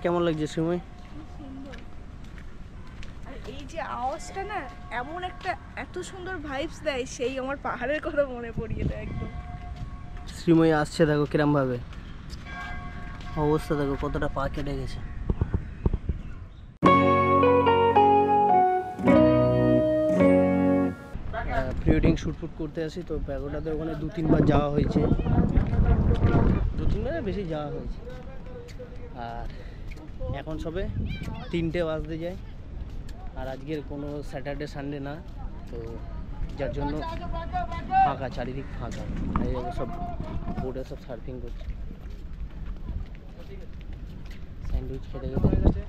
কেমন লাগছে শ্রীময়? সুন্দর। আর এই যে আওয়াজটা না এমন একটা এত সুন্দর ভাইবস দেয়, সেই আমার পাহাড়ের কথা মনে পড়িয়ে দেয় একদম। শ্রীময় আসছে, দেখো কিরম ভাবে অবস্থা, দেখো কতটা পা কেটে গেছে। প্রি ওয়েডিং শ্যুট করতে আসি তো প্যাগোডাতে, ওখানে 2-3 বার যাওয়া হয়েছে, 2-3 বারের বেশি যাওয়া হয়েছে। আর এখন সবে 3টে বাজতে যায়, আর আজকের কোনো স্যাটারডে সানডে না, তো যার জন্য ফাঁকা, চারিদিক ফাঁকা। এই সব বোর্ডে সব সার্ফিং করছে। স্যান্ডউইচ খেতে খেতে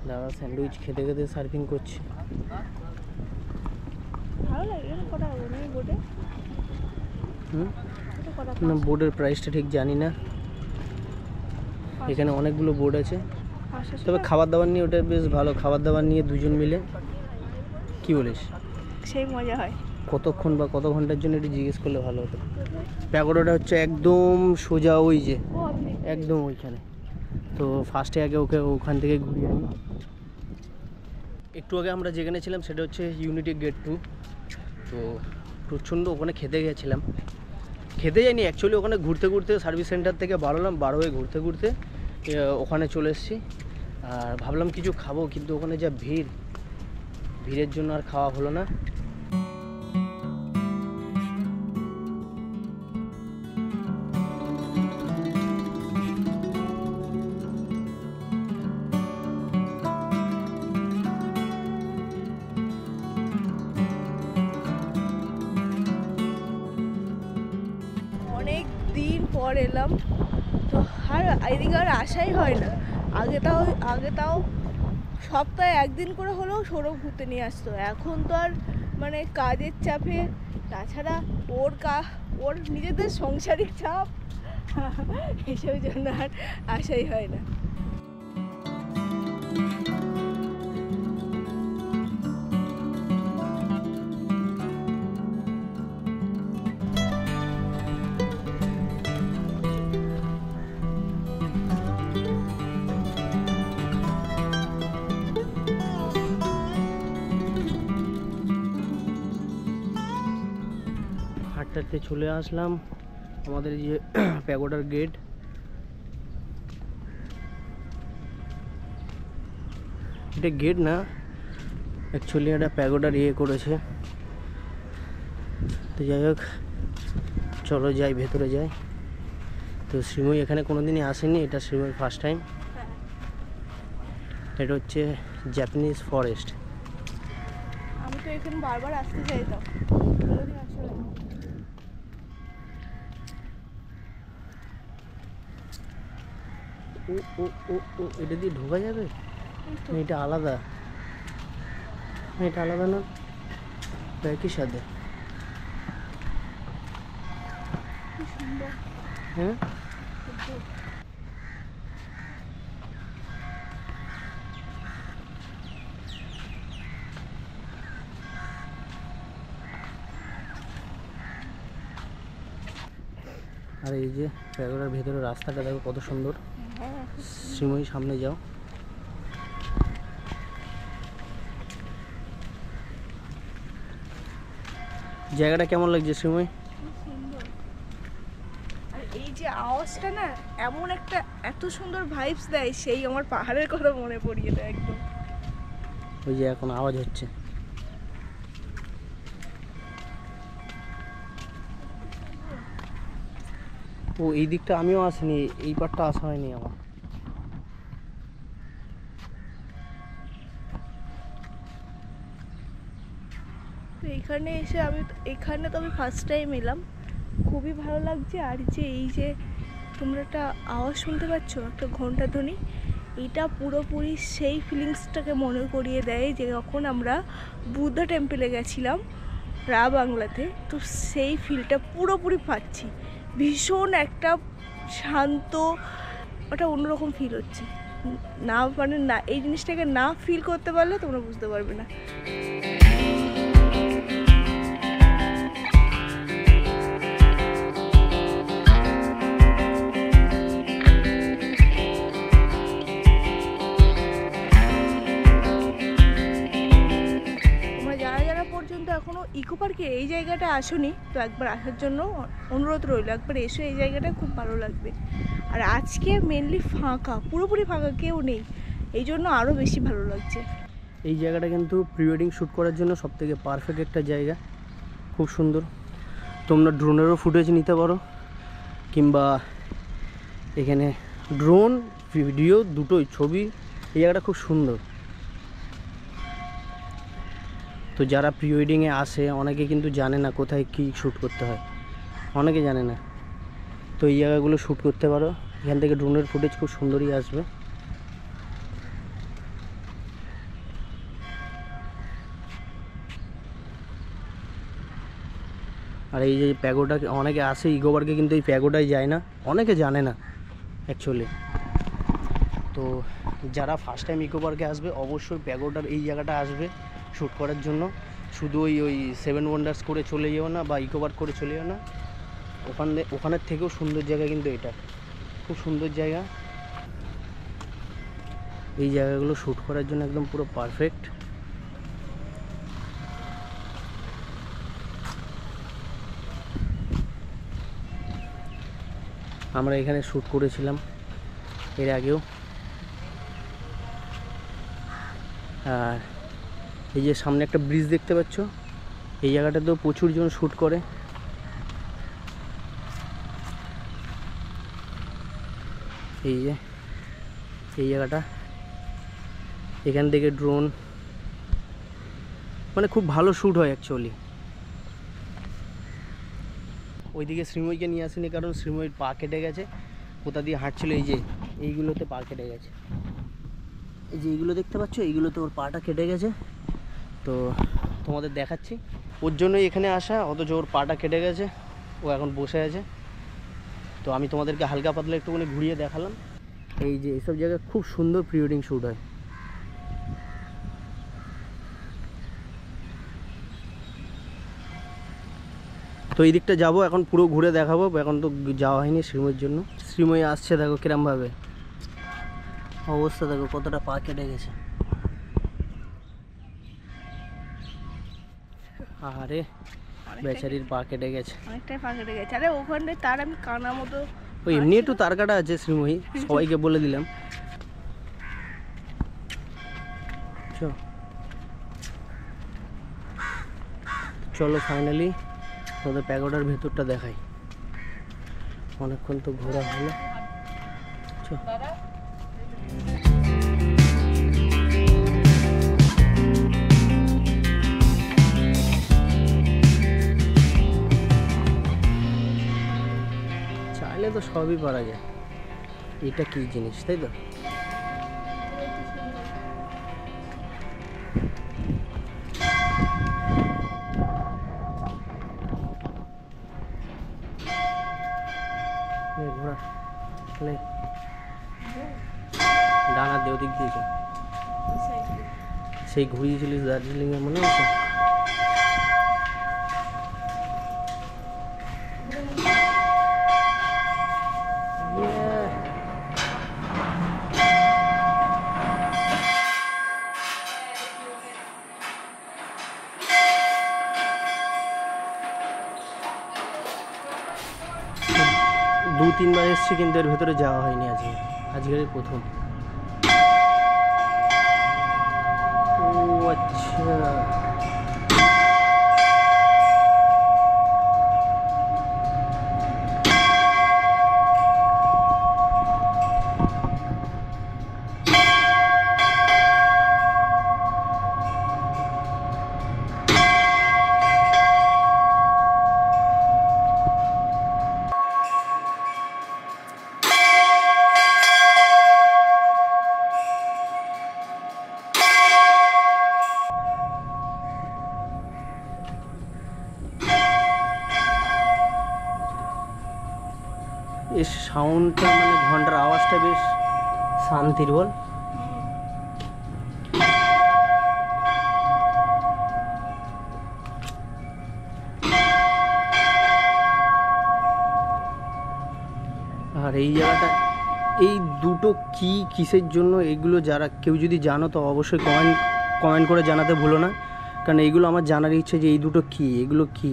দাদা স্যান্ডউইচ খেতে খেতে সার্ফিং করছে। ভালো লাগে না? কটা নেই বোটে? না, বোর্ডের প্রাইসটা ঠিক জানি না, এখানে অনেকগুলো বোর্ড আছে। তবে খাবার দাবার নিয়ে ওটা বেশ ভালো, খাবার দাবার নিয়ে দুজন মিলে, কি বলিস, সেই মজা হয়। কতক্ষণ বা কত ঘন্টার জন্য এটা জিজ্ঞেস করলে ভালো হতো। প্যাগোডাটা হচ্ছে একদম সোজা ওই যে একদম ওইখানে, তো ফার্স্টে আগে ওকে ওখান থেকে ঘুরিয়ে আনি। একটু আগে আমরা যেখানে ছিলাম সেটা হচ্ছে ইউনিটি গেট 2। তো প্রচণ্ড ওখানে খেতে গেছিলাম, খেতে যাইনি অ্যাকচুয়ালি, ওখানে ঘুরতে ঘুরতে সার্ভিস সেন্টার থেকে বার হয়ে ঘুরতে ঘুরতে ওখানে চলে এসেছি। আর ভাবলাম কিছু খাবো, কিন্তু ওখানে যা ভিড়ের জন্য আর খাওয়া হলো না। অনেক দিন পর এলাম তো, আর এদিকে আর আসাই হয় না। আগে তাও সপ্তাহে একদিন করে হলেও সৌরভ ঘুরতে নিয়ে আসতো। এখন তো আর মানে কাজের চাপে, তাছাড়া ওর নিজেদের সাংসারিক চাপ, এসবের জন্য আর আসাই হয় না। হাঁটতে চলে আসলাম আমাদের যে প্যাগোডার গেট। এটা গেট না, অ্যাকচুয়ালি এটা প্যাগোডার করেছে। তো যাই হোক, চলো যাই, ভেতরে যাই। তো শ্রীময় এখানে কোনোদিনই আসেনি, এটা শ্রীময় ফার্স্ট টাইম। এটা হচ্ছে জাপানিজ ফরেস্ট। আমি তো এখানে বারবার আসতে চাইতাম, কোনোদিন আসলে ও এটা দিয়ে ঢোকা যাবে? এটা আলাদা, এটা আলাদা না, একই সাথে। হ্যাঁ, আর এই যে প্যাগোডার ভেতরে রাস্তাটা দেখো কত সুন্দর। শ্রীময়ী সামনে যাও। জায়গাটা কেমন লাগছে শ্রীময়ী? সুন্দর। আর এই যে আওয়াজটা না এমন একটা এত সুন্দর ভাইবস দেয়, সেই আমার পাহাড়ের কথা মনে পড়িয়ে দেয় একদম। ওই যে এখন আওয়াজ হচ্ছে। ও এই দিকটা আমিও আসিনি, এই পারটা আসা হয়নি আমার। তো এখানে তো আমি ফার্স্ট টাইম এলাম, খুবই ভালো লাগছে। আর যে এই যে তোমরা একটা আওয়াজ শুনতে পাচ্ছ, একটা ঘন্টা ধ্বনি, এটা পুরোপুরি সেই ফিলিংসটাকে মনে করিয়ে দেয় যে যখন আমরা বুদ্ধা টেম্পলে গেছিলাম বাংলাতে। তো সেই ফিলটা পুরোপুরি পাচ্ছি, ভীষণ একটা শান্ত, ওটা অন্যরকম ফিল হচ্ছে না, মানে না, এই জিনিসটাকে না ফিল করতে পারলে তোমরা বুঝতে পারবে না। কি এই জায়গাটা আসোনি তো একবার আসার জন্য অনুরোধ রইল, একবার এসো, এই জায়গাটা খুব ভালো লাগবে। আর আজকে মেনলি ফাঁকা, পুরোপুরি ফাঁকা, কেউ নেই, এই জন্য আরও বেশি ভালো লাগছে। এই জায়গাটা কিন্তু প্রি ওয়েডিং শ্যুট করার জন্য সবথেকে পারফেক্ট একটা জায়গা, খুব সুন্দর। তোমরা ড্রোনেরও ফুটেজ নিতে পারো, কিংবা এখানে ড্রোন ভিডিও দুটোই, ছবি, এই জায়গাটা খুব সুন্দর। তো যারা প্রি ওয়েডিংয়ে আসে অনেকে কিন্তু জানে না কোথায় কী শ্যুট করতে হয়, অনেকে জানে না। তো এই জায়গাগুলো শ্যুট করতে পারো, এখান থেকে ড্রোনের ফুটেজ খুব সুন্দরই আসবে। আর এই যে প্যাগোডা, অনেকে আসে ইকো পার্কে কিন্তু এই প্যাগোডায় যায় না, অনেকে জানে না অ্যাকচুয়ালি। তো যারা ফার্স্ট টাইম ইকো পার্কে আসবে অবশ্যই প্যাগোডার এই জায়গাটা আসবে শ্যুট করার জন্য। শুধু ওই 7 ওয়ান্ডার্স করে চলে যেও না, বা ইকো পার্ক করে চলে যেও না, ওখানের থেকেও সুন্দর জায়গা কিন্তু এটা, খুব সুন্দর জায়গা। এই জায়গাগুলো শ্যুট করার জন্য একদম পুরো পারফেক্ট। আমরা এখানে শ্যুট করেছিলাম এর আগেও। আর এই যে সামনে একটা ব্রিজ দেখতে পাচ্ছ, এই জায়গাটাতেও প্রচুর জন শ্যুট করে। এই যে এই জায়গাটা, এখান থেকে ড্রোন, মানে খুব ভালো শ্যুট হয় অ্যাকচুয়ালি। ওইদিকে শ্রীময়ীকে নিয়ে আসিনি, কারণ শ্রীময়ীর পা কেটে গেছে, কোথা দিয়ে হাঁটছিল, এই যে এইগুলোতে পা কেটে গেছে, এই যে এইগুলো দেখতে পাচ্ছ, এইগুলোতে ওর পাটা কেটে গেছে। তো তোমাদের দেখাচ্ছি, ওর জন্যই এখানে আসা, অথচ ওর পাটা কেটে গেছে, ও এখন বসে আছে। তো আমি তোমাদেরকে হালকা পাতলা একটুখানি ঘুরিয়ে দেখালাম। এই যে এইসব জায়গায় খুব সুন্দর প্রি ওয়েডিং শ্যুট হয়। তো এই দিকটা যাবো এখন, পুরো ঘুরে দেখাবো, এখন তো যাওয়া হয়নি শ্রীময়ীর জন্য। শ্রীময়ী আসছে, দেখো কিরমভাবে অবস্থা, দেখো কতটা পা কেটে গেছে। আরে বেচারির পা কেটে গেছে, অনেকটাই পা কেটে গেছে। আরে ওখানে তার আমি কানা মতো, ওই এমনি একটু তার কাটা আছে শ্রীময়ী, সবাইকে বলে দিলাম। চলো ফাইনালি তোমাদের প্যাগোডার ভেতরটা দেখাই। অনেকক্ষণ তো ঘোরা হলো। চাইলে তো সবই পারা যায়। এটা কি জিনিস, তাই তো? ঘোরা ডানা দিয়ে ওদিক দিয়েছে, সেই ঘুরিয়েছিলিস দার্জিলিংয়ে, মনে আছে? দু তিনবার এসছি কিন্তু এর ভেতরে যাওয়া হয়নি, আজকের প্রথম। ও আচ্ছা, এই সাউন্ডটা, মানে ঘন্টার আওয়াজটা বেশ শান্তির, বল। আর এই জায়গাটা, এই দুটো কি কিসের জন্য এগুলো, যারা কেউ যদি জানো তো অবশ্যই কমেন্ট করে জানাতে ভুলো না। কারণ এইগুলো আমার জানার ইচ্ছে যে এই দুটো কী, এগুলো কী।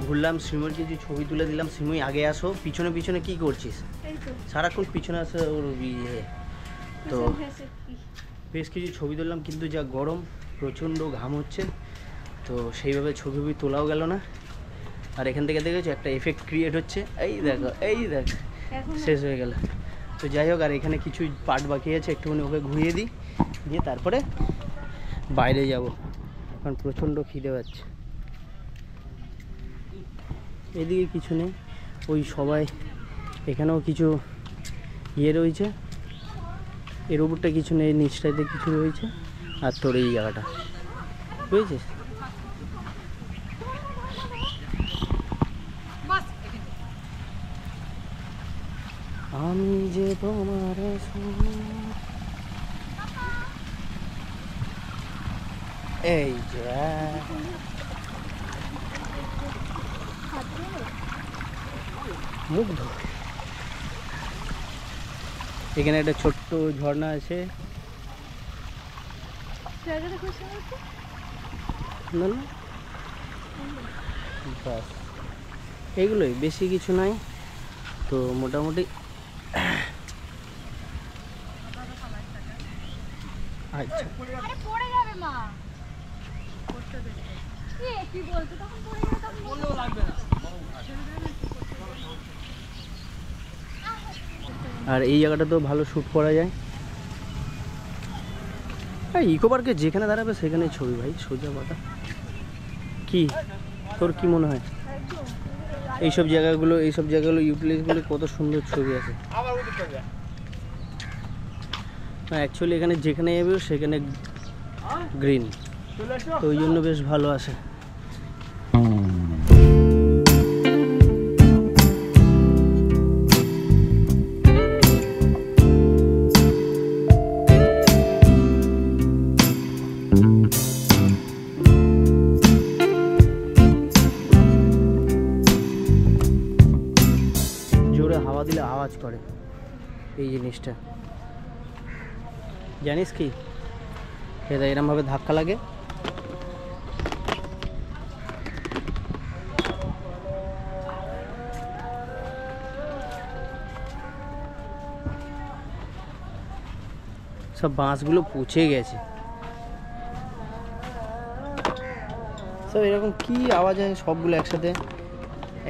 ঘুরলাম, শ্রীময়ীর কিছু ছবি তুলে দিলাম। শ্রীময়ী আগে আসো। পিছনে পিছনে কি করছিস? সারাক্ষণ পিছনে আসে ওর ইয়ে। তো বেশ কিছু ছবি তুললাম, কিন্তু যা গরম, প্রচণ্ড ঘাম হচ্ছে, তো সেইভাবে ছবি তোলাও গেল না। আর এখান থেকে দেখেছো একটা এফেক্ট ক্রিয়েট হচ্ছে, এই দেখো এই দেখো, শেষ হয়ে গেল। তো যাই হোক, আর এখানে কিছু পার্ট বাকি আছে, একটুখানি ওকে ঘুরিয়ে দিই, দিয়ে তারপরে বাইরে যাব, কারণ প্রচণ্ড খিদে পাচ্ছে। এদিকে কিছু নেই, ওই সবাই এখানেও কিছু ইয়ে রয়েছে, এর উপরটা কিছু নেই, নিচটাতে কিছু রয়েছে, আর তোর এই জায়গাটা বুঝেছিস। আমি যে তোমার এই যে মুগ্ধ। এখানে একটা ছোট্ট ঝর্ণা আছে, না না বাস, এগুলোই, বেশি কিছু নাই। তো মোটামুটি আচ্ছা, আর এই জায়গাটা তো ভালো শ্যুট করা যায়। আর ইকো পার্কে যেখানে দাঁড়াবে সেখানেই ছবি ভাই, সোজা কথা। কি তোর কি মনে হয়? এইসব জায়গাগুলো ইউটিলাইজগুলো কত সুন্দর ছবি আছে। অ্যাকচুয়ালি এখানে যেখানে যাবে সেখানে গ্রিন, তো ওই জন্য বেশ ভালো আসে। জোরে হাওয়া দিলে আওয়াজ করে এই জিনিসটা, জানিস কি? এটা এরমভাবে ধাক্কা লাগে, সব বাঁশগুলো পচে গেছে সব। এরকম কি আওয়াজ হয়, সবগুলো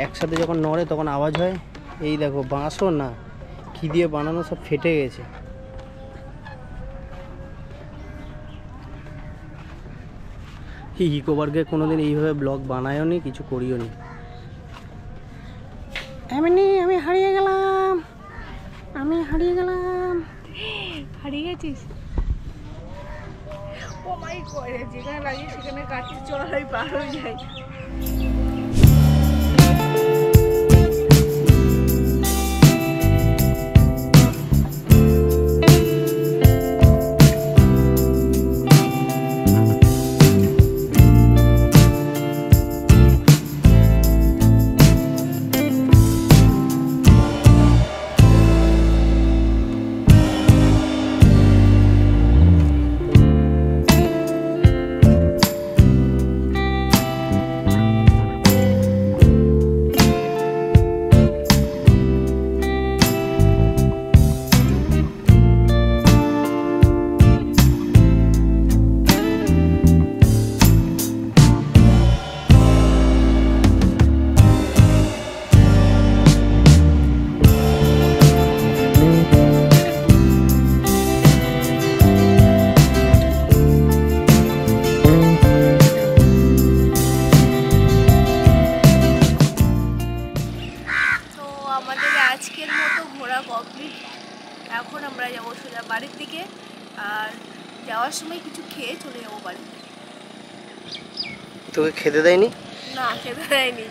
একসাথে যখন নড়ে তখন আওয়াজ হয়। এই দেখো, বাঁশও না, কি দিয়ে বানানো, সব ফেটে গেছে। ইকো পার্কে কোনোদিন এইভাবে ব্লগ বানায়ও নি, কিছু করিও নি। আমি হারিয়ে গেলাম, হারিয়ে গেছিস? ও মাই গড, যেখানে লাগিয়ে সেখানে কাটির চড়াই পার হয়ে যায়। যাওয়ার সময় কিছু খেয়ে চলে যাবো বাড়িতে। তোকে খেতে দেয়নি? না, খেতে দেয়নি।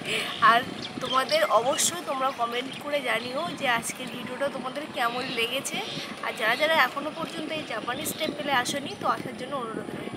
আর তোমাদের অবশ্যই তোমরা কমেন্ট করে জানিও যে আজকের ভিডিওটা তোমাদের কেমন লেগেছে। আর যারা যারা এখনও পর্যন্ত এই জাপানিজ টেম্পেলে আসোনি, তো আসার জন্য অনুরোধ রইল।